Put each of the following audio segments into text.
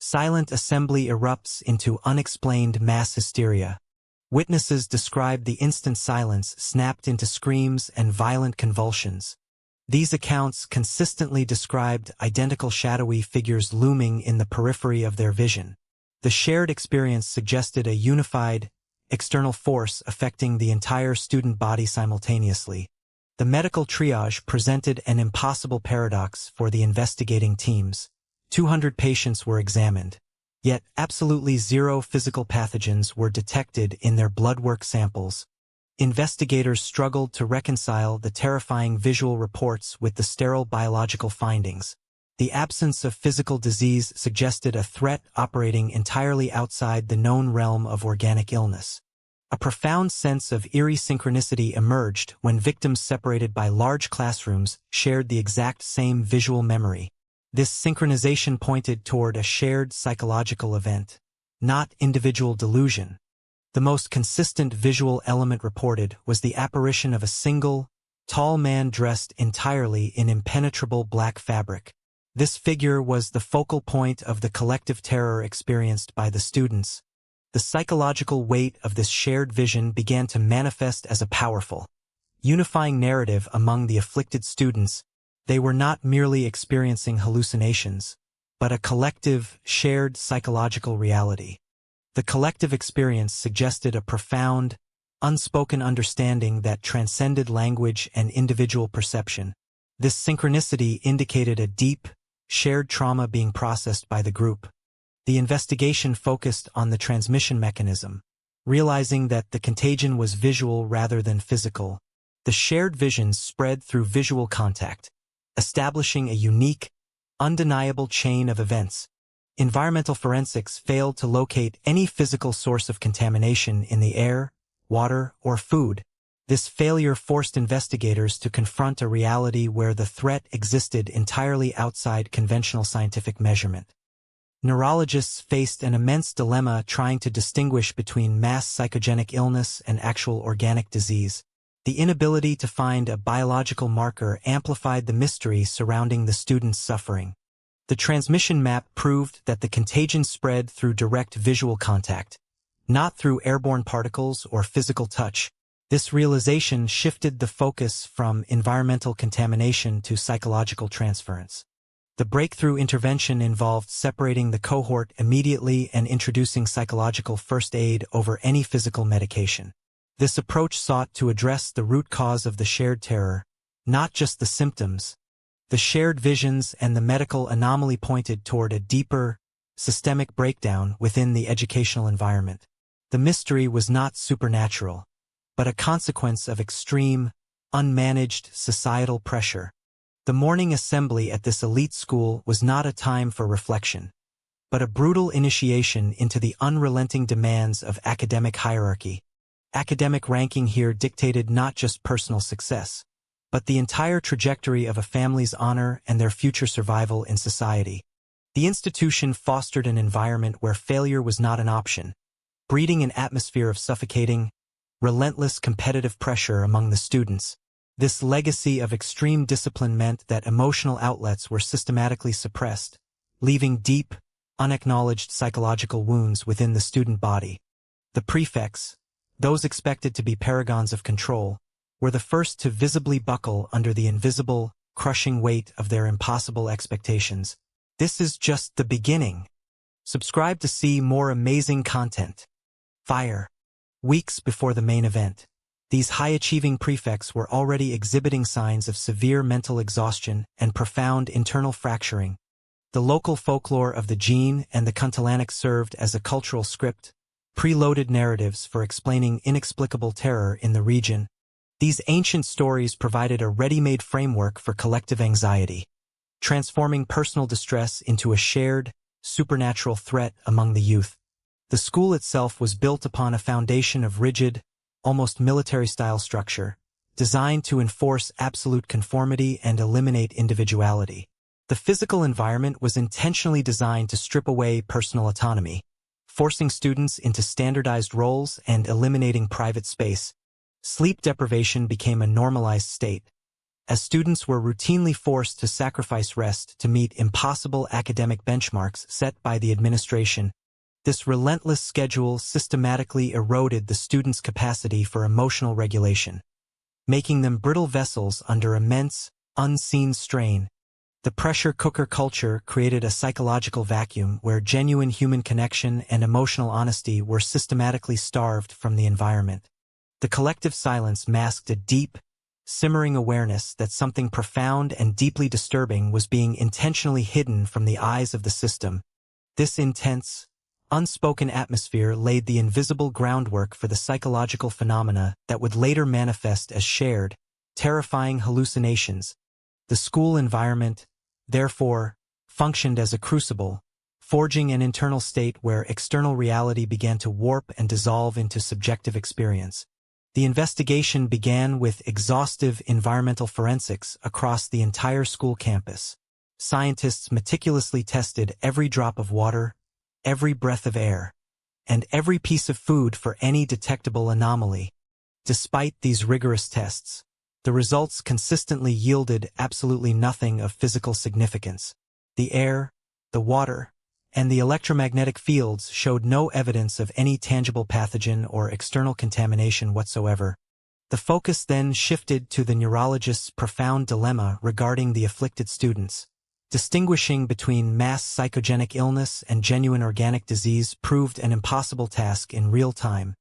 Silent assembly erupts into unexplained mass hysteria. Witnesses describe the instant silence snapped into screams and violent convulsions. These accounts consistently described identical shadowy figures looming in the periphery of their vision. The shared experience suggested a unified, external force affecting the entire student body simultaneously. The medical triage presented an impossible paradox for the investigating teams. 200 patients were examined, yet absolutely zero physical pathogens were detected in their blood work samples. Investigators struggled to reconcile the terrifying visual reports with the sterile biological findings. The absence of physical disease suggested a threat operating entirely outside the known realm of organic illness. A profound sense of eerie synchronicity emerged when victims separated by large classrooms shared the exact same visual memory. This synchronization pointed toward a shared psychological event, not individual delusion. The most consistent visual element reported was the apparition of a single, tall man dressed entirely in impenetrable black fabric. This figure was the focal point of the collective terror experienced by the students. The psychological weight of this shared vision began to manifest as a powerful, unifying narrative among the afflicted students. They were not merely experiencing hallucinations, but a collective, shared psychological reality. The collective experience suggested a profound, unspoken understanding that transcended language and individual perception. This synchronicity indicated a deep, shared trauma being processed by the group. The investigation focused on the transmission mechanism. Realizing that the contagion was visual rather than physical, the shared visions spread through visual contact, establishing a unique, undeniable chain of events. Environmental forensics failed to locate any physical source of contamination in the air, water, or food. This failure forced investigators to confront a reality where the threat existed entirely outside conventional scientific measurement. Neurologists faced an immense dilemma trying to distinguish between mass psychogenic illness and actual organic disease. The inability to find a biological marker amplified the mystery surrounding the students' suffering. The transmission map proved that the contagion spread through direct visual contact, not through airborne particles or physical touch. This realization shifted the focus from environmental contamination to psychological transference. The breakthrough intervention involved separating the cohort immediately and introducing psychological first aid over any physical medication. This approach sought to address the root cause of the shared terror, not just the symptoms. The shared visions and the medical anomaly pointed toward a deeper, systemic breakdown within the educational environment. The mystery was not supernatural, but a consequence of extreme, unmanaged societal pressure. The morning assembly at this elite school was not a time for reflection, but a brutal initiation into the unrelenting demands of academic hierarchy. Academic ranking here dictated not just personal success, but the entire trajectory of a family's honor and their future survival in society. The institution fostered an environment where failure was not an option, breeding an atmosphere of suffocating, relentless competitive pressure among the students. This legacy of extreme discipline meant that emotional outlets were systematically suppressed, leaving deep, unacknowledged psychological wounds within the student body. The prefects, those expected to be paragons of control, were the first to visibly buckle under the invisible, crushing weight of their impossible expectations. This is just the beginning. Subscribe to see more amazing content. Fire. Weeks before the main event, these high-achieving prefects were already exhibiting signs of severe mental exhaustion and profound internal fracturing. The local folklore of the Jinn and the Kuntilanak served as a cultural script, preloaded narratives for explaining inexplicable terror in the region. These ancient stories provided a ready-made framework for collective anxiety, transforming personal distress into a shared, supernatural threat among the youth. The school itself was built upon a foundation of rigid, almost military-style structure, designed to enforce absolute conformity and eliminate individuality. The physical environment was intentionally designed to strip away personal autonomy, forcing students into standardized roles and eliminating private space. Sleep deprivation became a normalized state, as students were routinely forced to sacrifice rest to meet impossible academic benchmarks set by the administration. This relentless schedule systematically eroded the students' capacity for emotional regulation, making them brittle vessels under immense, unseen strain. The pressure cooker culture created a psychological vacuum where genuine human connection and emotional honesty were systematically starved from the environment. The collective silence masked a deep, simmering awareness that something profound and deeply disturbing was being intentionally hidden from the eyes of the system. This intense, unspoken atmosphere laid the invisible groundwork for the psychological phenomena that would later manifest as shared, terrifying hallucinations. The school environment, therefore, functioned as a crucible, forging an internal state where external reality began to warp and dissolve into subjective experience. The investigation began with exhaustive environmental forensics across the entire school campus. Scientists meticulously tested every drop of water, every breath of air, and every piece of food for any detectable anomaly. Despite these rigorous tests, the results consistently yielded absolutely nothing of physical significance. The air, the water, and the electromagnetic fields showed no evidence of any tangible pathogen or external contamination whatsoever. The focus then shifted to the neurologist's profound dilemma regarding the afflicted students. Distinguishing between mass psychogenic illness and genuine organic disease proved an impossible task in real time.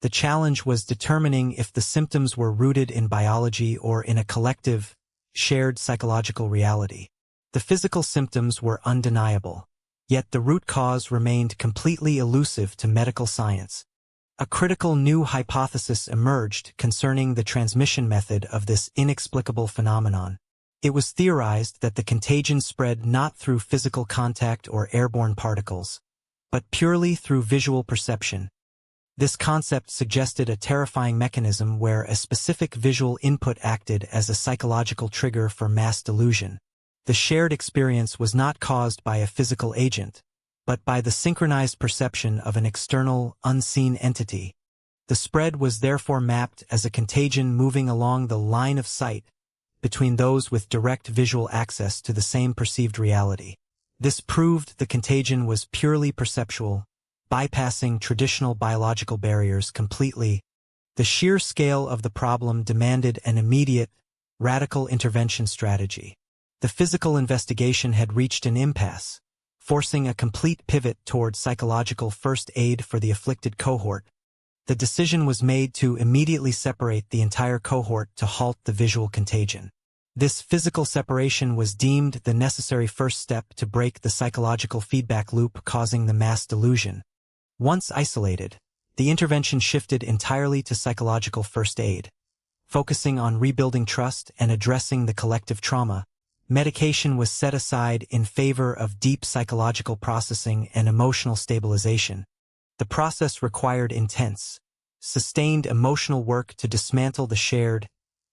The challenge was determining if the symptoms were rooted in biology or in a collective, shared psychological reality. The physical symptoms were undeniable, yet the root cause remained completely elusive to medical science. A critical new hypothesis emerged concerning the transmission method of this inexplicable phenomenon. It was theorized that the contagion spread not through physical contact or airborne particles, but purely through visual perception. This concept suggested a terrifying mechanism where a specific visual input acted as a psychological trigger for mass delusion. The shared experience was not caused by a physical agent, but by the synchronized perception of an external, unseen entity. The spread was therefore mapped as a contagion moving along the line of sight between those with direct visual access to the same perceived reality. This proved the contagion was purely perceptual, bypassing traditional biological barriers completely. The sheer scale of the problem demanded an immediate, radical intervention strategy. The physical investigation had reached an impasse, forcing a complete pivot toward psychological first aid for the afflicted cohort. The decision was made to immediately separate the entire cohort to halt the visual contagion. This physical separation was deemed the necessary first step to break the psychological feedback loop causing the mass delusion. Once isolated, the intervention shifted entirely to psychological first aid, focusing on rebuilding trust and addressing the collective trauma. Medication was set aside in favor of deep psychological processing and emotional stabilization. The process required intense, sustained emotional work to dismantle the shared,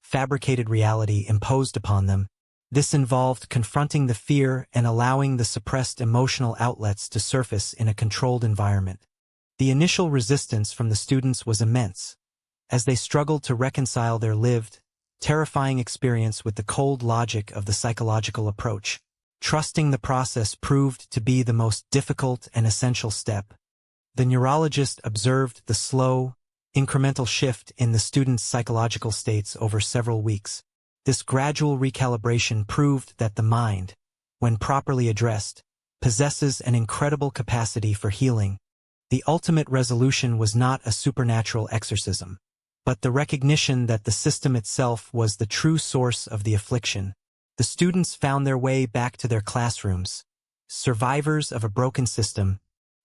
fabricated reality imposed upon them. This involved confronting the fear and allowing the suppressed emotional outlets to surface in a controlled environment. The initial resistance from the students was immense, as they struggled to reconcile their lived, terrifying experience with the cold logic of the psychological approach. Trusting the process proved to be the most difficult and essential step. The neurologist observed the slow, incremental shift in the students' psychological states over several weeks. This gradual recalibration proved that the mind, when properly addressed, possesses an incredible capacity for healing. The ultimate resolution was not a supernatural exorcism, but the recognition that the system itself was the true source of the affliction. The students found their way back to their classrooms. Survivors of a broken system,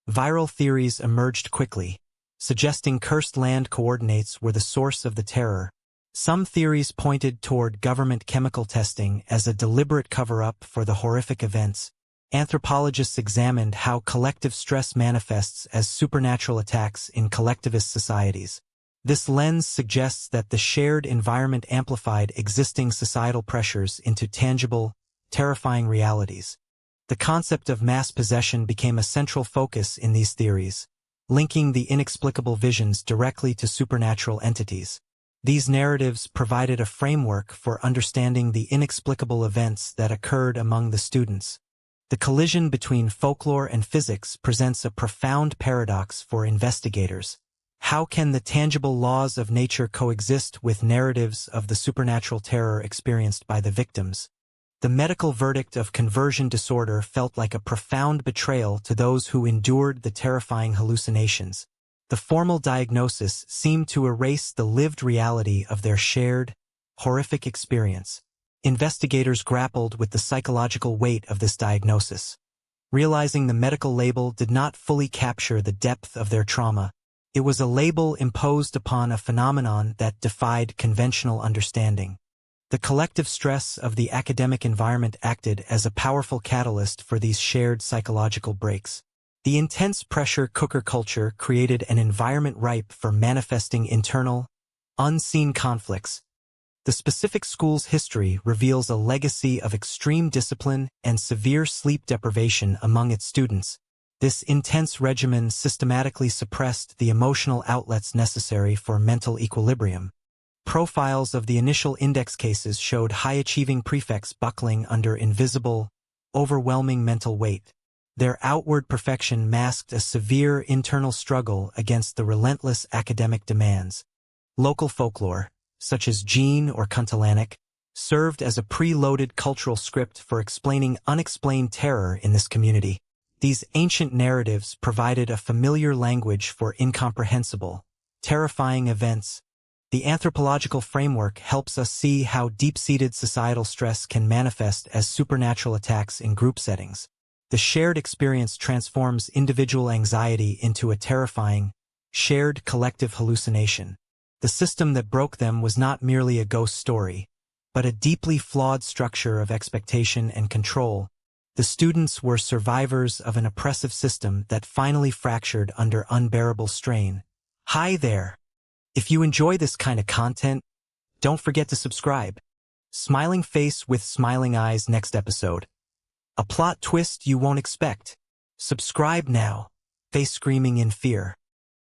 viral theories emerged quickly, suggesting cursed land coordinates were the source of the terror. Some theories pointed toward government chemical testing as a deliberate cover-up for the horrific events. Anthropologists examined how collective stress manifests as supernatural attacks in collectivist societies. This lens suggests that the shared environment amplified existing societal pressures into tangible, terrifying realities. The concept of mass possession became a central focus in these theories, linking the inexplicable visions directly to supernatural entities. These narratives provided a framework for understanding the inexplicable events that occurred among the students. The collision between folklore and physics presents a profound paradox for investigators. How can the tangible laws of nature coexist with narratives of the supernatural terror experienced by the victims? The medical verdict of conversion disorder felt like a profound betrayal to those who endured the terrifying hallucinations. The formal diagnosis seemed to erase the lived reality of their shared, horrific experience. Investigators grappled with the psychological weight of this diagnosis. Realizing the medical label did not fully capture the depth of their trauma, it was a label imposed upon a phenomenon that defied conventional understanding. The collective stress of the academic environment acted as a powerful catalyst for these shared psychological breaks. The intense pressure cooker culture created an environment ripe for manifesting internal, unseen conflicts. The specific school's history reveals a legacy of extreme discipline and severe sleep deprivation among its students. This intense regimen systematically suppressed the emotional outlets necessary for mental equilibrium. Profiles of the initial index cases showed high-achieving prefects buckling under invisible, overwhelming mental weight. Their outward perfection masked a severe internal struggle against the relentless academic demands. Local folklore, such as Jean or Kuntilanak, served as a pre-loaded cultural script for explaining unexplained terror in this community. These ancient narratives provided a familiar language for incomprehensible, terrifying events. The anthropological framework helps us see how deep-seated societal stress can manifest as supernatural attacks in group settings. The shared experience transforms individual anxiety into a terrifying, shared collective hallucination. The system that broke them was not merely a ghost story, but a deeply flawed structure of expectation and control. The students were survivors of an oppressive system that finally fractured under unbearable strain. Hi there! If you enjoy this kind of content, don't forget to subscribe. Smiling face with smiling eyes next episode. A plot twist you won't expect. Subscribe now. Face screaming in fear.